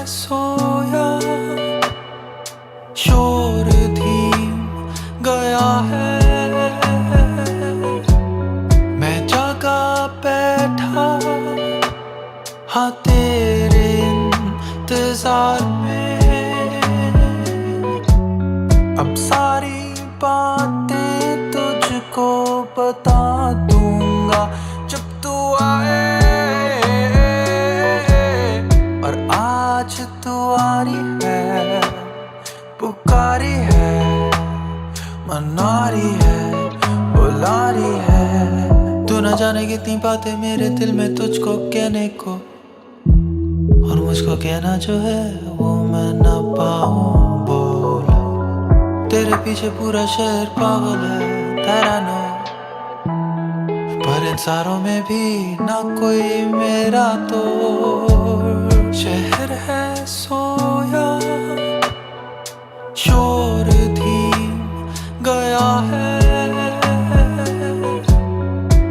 सोया, शोर धीम गया है, मैं जगा बैठा हाँ तेरे इंतजार में। अब सारी बातें तुझको बता दूंगा जब तू आए, और आज तू आ रही है, पुकारी है, मना रही है, बुला रही है। तू न जाने कितनी बातें मेरे दिल में तुझको कहने को, और मुझको कहना जो है वो मैं ना पाऊं बोल। तेरे पीछे पूरा शहर पागल है, तेरा नो, पर इन सारों में भी ना कोई मेरा तो। शहर है सोया, शोर धीम गया है,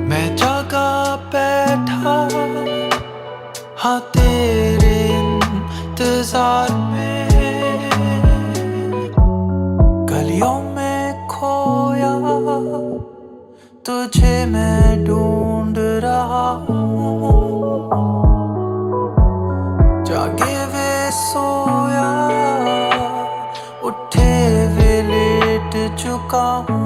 मैं जगा बैठा हाँ तेरे इंतजार में। गलियों में खोया तुझे मैं ढूंढ रहा हूँ, जागे वे सोया, उठे वे लेट चुका हूँ,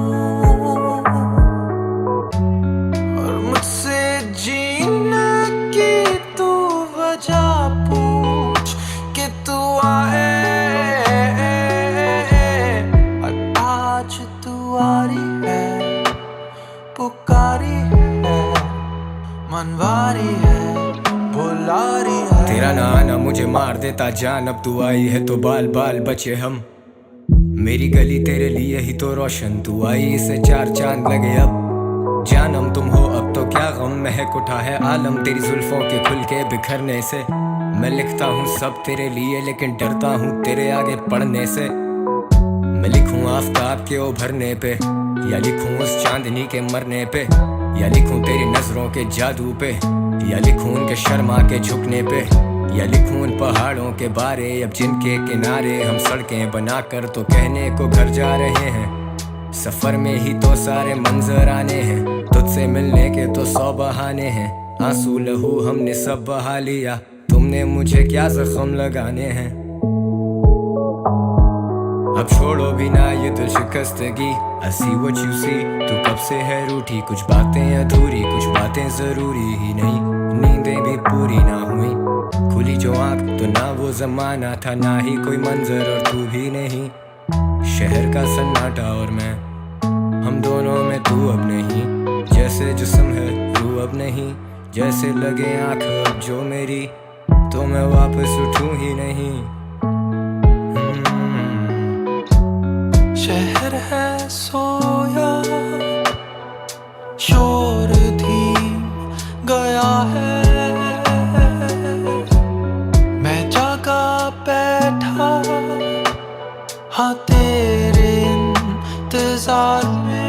और मुझसे जीने की तू वजह पूछ कि तू आए, और आज तू आ रही है, पुकारी है, मनवारी है, बुला रही है। तेरा ना आना मुझे मार देता जान, अब तू आई है तो बाल बाल बचे हम। मेरी गली तेरे लिए ही तो रोशन, तू आई इसे 4 चांद लगे अब। जानम तुम हो अब तो क्या गम, महक उठा है आलम तेरी जुल्फों के खुल के बिखरने से। मैं लिखता हूँ सब तेरे लिए लेकिन डरता हूँ तेरे आगे पढ़ने से। मैं लिखूँ आफताब के उभरने पे, या लिखूँ उस चांदनी के मरने पे, या लिखूँ तेरी नजरों के जादू पे, या लिखूँ उनके शर्मा के झुकने पे, या लिखूँ उन पहाड़ों के बारे अब जिनके किनारे हम सड़कें बनाकर तो कहने को घर जा रहे हैं। सफर में ही तो सारे मंजर आने हैं, तुझसे मिलने के तो 100 बहाने हैं। आंसू लहू हमने सब बहा लिया, तुमने मुझे क्या जख्म लगाने हैं। अब छोड़ो भी ना ये दिल शिकस्तगी, I see what you see, तू कब से है रूठी, कुछ बातें अधूरी, कुछ बातें जरूरी ही नहीं, नींदें भी पूरी ना हुई। खुली जो आँख तो ना वो जमाना था, ना ही कोई मंजर और तू भी नहीं। शहर का सन्नाटा और मैं, हम दोनों में तू अब नहीं। जैसे जिस्म है तू अब नहीं, जैसे लगे आँख अब जो मेरी, तो मैं वापस उठूं ही नहीं। शहर है सोया, शोर धीम गया है, मैं जगा बैठा हाँ तेरे इंतजार में।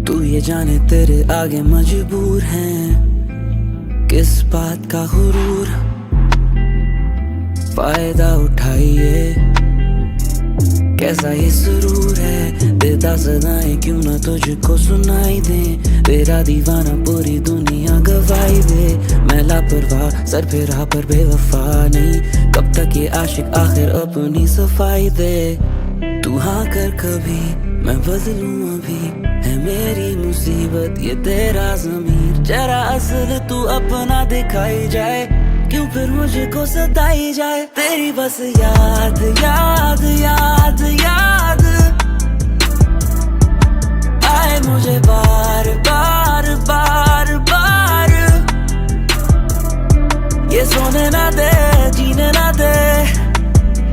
तू ये जाने तेरे आगे मजबूर हैं, किस बात का गुरूर फायदा उठाइए, कैसा ये सुरूर है। देता सदाएं क्यों ना तुझको सुनाई दे, तेरा दीवाना पूरी दुनिया गवाई दे। मैं लापरवाह, सर पे राह पर बेवफा नहीं। कब तक ये आशिक आखिर अपनी सफाई दे। तू हाँ कर कभी, मैं बदलूं अभी, है मेरी मुसीबत ये तेरा ज़मीर। जरा असल तू अपना दिखाई जाए, क्यों फिर मुझको सताई जाए। तेरी बस याद याद याद याद आए मुझे बार बार बार बार। ये सोने ना दे, जीने ना दे,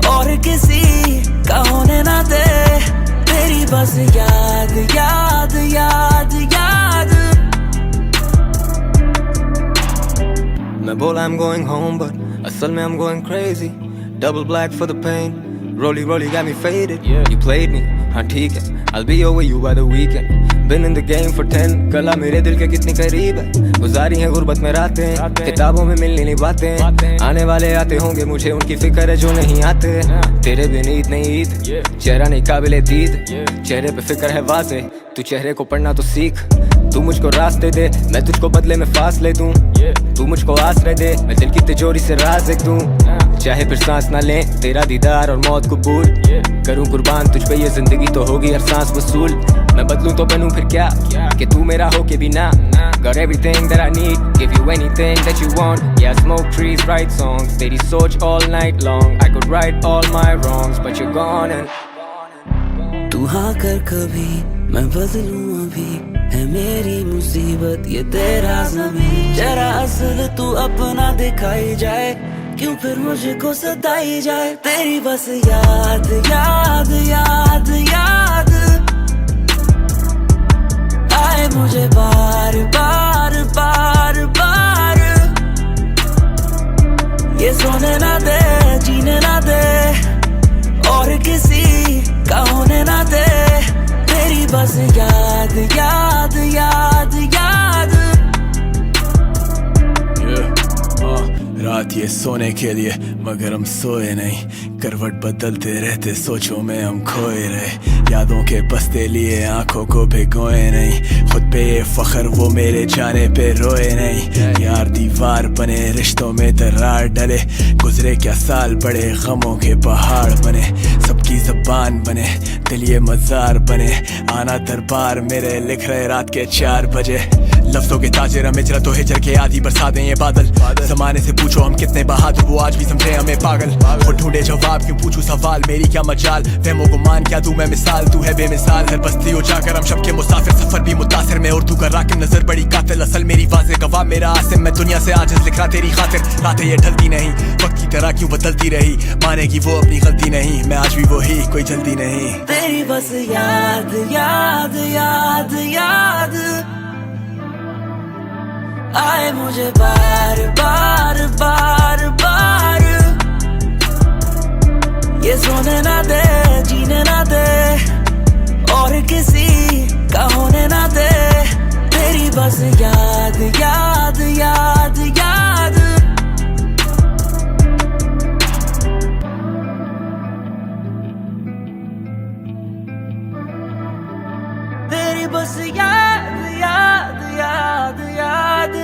और किसी का होने ना दे। तेरी बस याद याद याद याद। मैं बोला I'm going home but असल में I'm going crazy. Double black for the pain, rolly rolly got me faded. You played me, हाँ ठीक है, I'll be over you by the weekend. Been in the game for 10, कला मेरे दिल के कितनी करीब है। गुजारी है गुर्बत में रातें, किताबों में मिलनी नहीं बातें। आने वाले आते होंगे, मुझे उनकी फिक्र है जो नहीं आते। तेरे बिन ईद नहीं ईद, चेहरा नहीं काबिले दीद, चेहरे पे फिक्र है वाज़े। तू चेहरे को पढ़ना तो सीख, तू मुझको रास्ते दे, मैं तुझको बदले में फासले दूं। तू मुझको आश्रय दे, मैं दिल की तिजोरी से राज एक दूं। चाहे फिर सांस ना ले, तेरा दीदार और मौत कबूल करूं कुर्बान तुझ पे, ये जिंदगी तो होगी हर सांस वसूल। मैं बदलूं तो बनूं फिर क्या, कि तू मेरा हो के भी ना। Got everything that I need, give you anything that you want. Yeah, smoke trees, write songs, तेरी सोच all night long. I could right all my wrongs, but you're gone and तू हाँ कर कभी, मैं बदलूं अभी, है मेरी मुसीबत ये तेरा ज़मीर। जरा असल तू अपना दिखाई जाए, क्यों फिर मुझको सताई जाए। तेरी बस याद याद याद याद आए मुझे बार बार बार बार। ये सोने ना दे, जीने ना दे, और किसी का होने ना दे। तेरी बस याद याद याद याद। रात ये सोने के लिए मगर हम सोए नहीं, करवट बदलते रहते सोचों में हम खोए रहे। यादों के बस्ते लिए आंखों को भिगोए नहीं, खुद पे ये फख्र वो मेरे जाने पे रोए नहीं। यार दीवार बने, रिश्तों में दरार डले, गुजरे क्या साल बड़े गमों के पहाड़ बने। सबकी ज़बान बने, दिल ये मज़ार बने, आना दरबार मेरे लिख रहे रात के 4 बजे। लफ्ज़ों के ताजिर हमें जरा तो हिजर के आधी बरसा दें ये बादल। ज़माने से पूछो हम कितने बहादुर, वो आज भी समझे हमें पागल। खुद ढूंढे जवाब, क्यों पूछूं सवाल, मेरी क्या मजाल। वहमों को मान क्या दूं मैं मिसाल, तू है बेमिसाल। हर बस्ती हो जाकर हम शब के मुसाफिर, सफर भी मुतासिर में उर्दू का राकिब, नजर बड़ी कातिल असल मेरी वाज़े गवाह मेरा आसिम। मैं दुनिया से आजिज़ लिख रहा तेरी खातिर, रातें ये ढलती नहीं, वक्त की तरह क्यों बदलती रही। मानेगी वो अपनी गलती नहीं, मैं आज भी वही, कोई जल्दी नहीं। तेरी बस याद याद याद याद आए मुझे बार बार बार बार। ये सोने ना दे, जीने ना दे, और किसी का होने ना दे। तेरी बस याद याद याद याद। तेरी बस याद याद याद याद।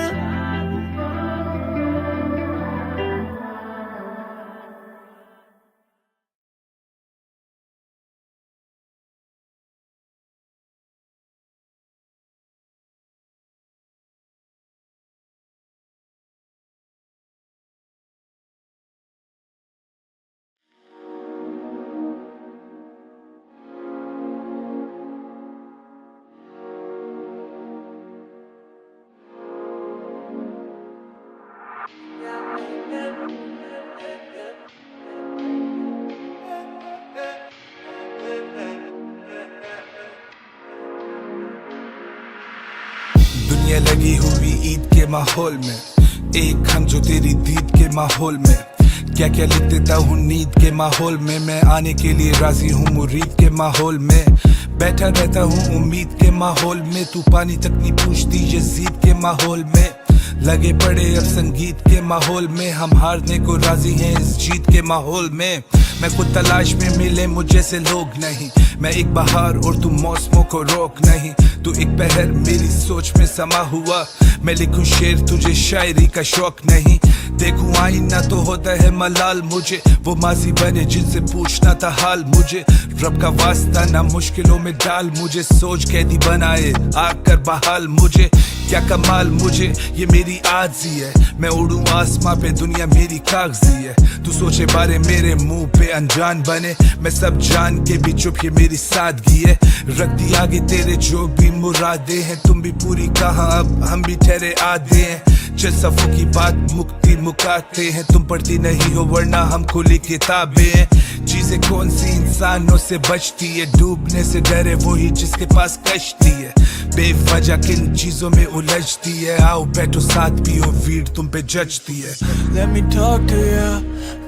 दुनिया लगी हुई ईद के माहौल में, एक हम जो तेरी दीद के माहौल में। क्या क्या लिख देता हूँ नींद के माहौल में, मैं आने के लिए राजी हूँ मुरीद के माहौल में। बैठा रहता हूँ उम्मीद के माहौल में, तू पानी तक नहीं पूछती यजीद के माहौल में। लगे पड़े अब संगीत के माहौल में, हम हारने को राजी हैं इस जीत के माहौल में। मैं खुद तलाश में मिले मुझे से लोग नहीं। मैं एक बहार और तू मौसमों को रोक नहीं। तू एक पहर मेरी सोच में समा हुआ। मैं लिखूं शेर तुझे शायरी का शौक नहीं। देखूं आईना तो होता है मलाल मुझे। वो माजी बने जिनसे पूछना था हाल मुझे। रब का वास्ता ना मुश्किलों में डाल मुझे। सोच कैदी बनाए आकर बहाल मुझे। क्या कमाल मुझे ये मेरी आजी है। मैं उड़ूं आसमां पे दुनिया मेरी कागजी है। तू सोचे बारे मेरे मुंह पे अनजान बने। मैं सब जान के भी चुप ये मेरी सादगी है। रख दी आगे तेरे जो भी मुरादे हैं। तुम भी पूरी कहा अब हम भी ठहरे आधे हैं। चल सफों की बात मुक्ति मुकाते हैं। तुम पढ़ती नहीं हो वरना हम खुली किताबें हैं। चीजें कौन सी इंसानों से बचती है। डूबने से डरे वही जिसके पास कश्ती है। बेवजह किन चीजों में उलझती है। आओ बैठो साथ पियो वीर तुम पे जचती है। Let me talk to you,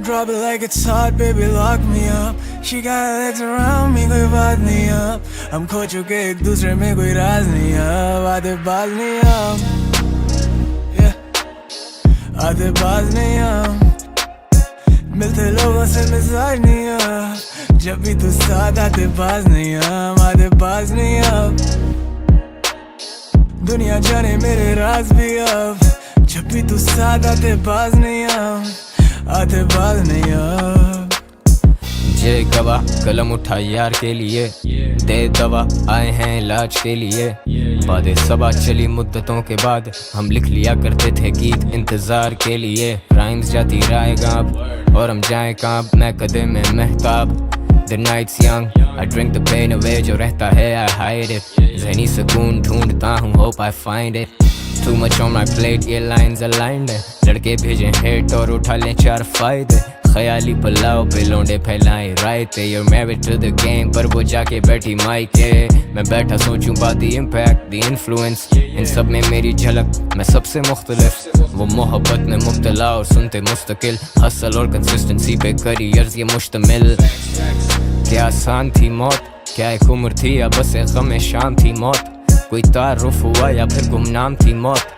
drop it like it's hot, baby lock me up. She got legs around me, कोई बात नहीं अब। हम खो चुके एक दूसरे में कोई राज नहीं अब। आधे बाज नहीं अब, yeah, आधे बाज नहीं अब। मिलते लोगों से मिजाज नहीं अब। जब भी तू साथ आते बाज नहीं अब, आधे बाज नहीं अब। दुनिया जाने मेरे राज भी अब। जब भी तू साथ आते बाज नहीं अब, आते बाज नहीं अब। जे गवाह कलम उठा यार के लिए। दे दवा आए हैं इलाज के लिए। बादे सबा चली मुद्दतों के बाद। हम लिख लिया करते थे गीत इंतजार के लिए। राइम्स जाती राय गाब और हम जाए काब। मैं कदम में Mahtab. The night's young, I drink the pain away जो रहता है I hide it। ज़हनी सुकून ढूंढता हूँ hope I find it। Too much on my plate ये lines aligned है। लड़के भेजें hate और उठा लें 4 फायदे। ख्याली पुलाव पे लौंडे फैलाएं रायते। You're married to the game पर वो जाके बैठी मायके। मैं बैठा सोचूं बात the impact, the influence। इन सब में मेरी झलक मैं सबसे मुख्तलिफ। वो मोहब्बत में मुब्तला और सुनते मुस्तकिल। हसल और कंसिस्टेंसी पे करियर्स ये मुश्तमिल। क्या आसान थी मौत, क्या एक उम्र थी या बस एक गम शाम थी मौत। कोई तारुफ हुआ या फिर गुमनाम थी मौत।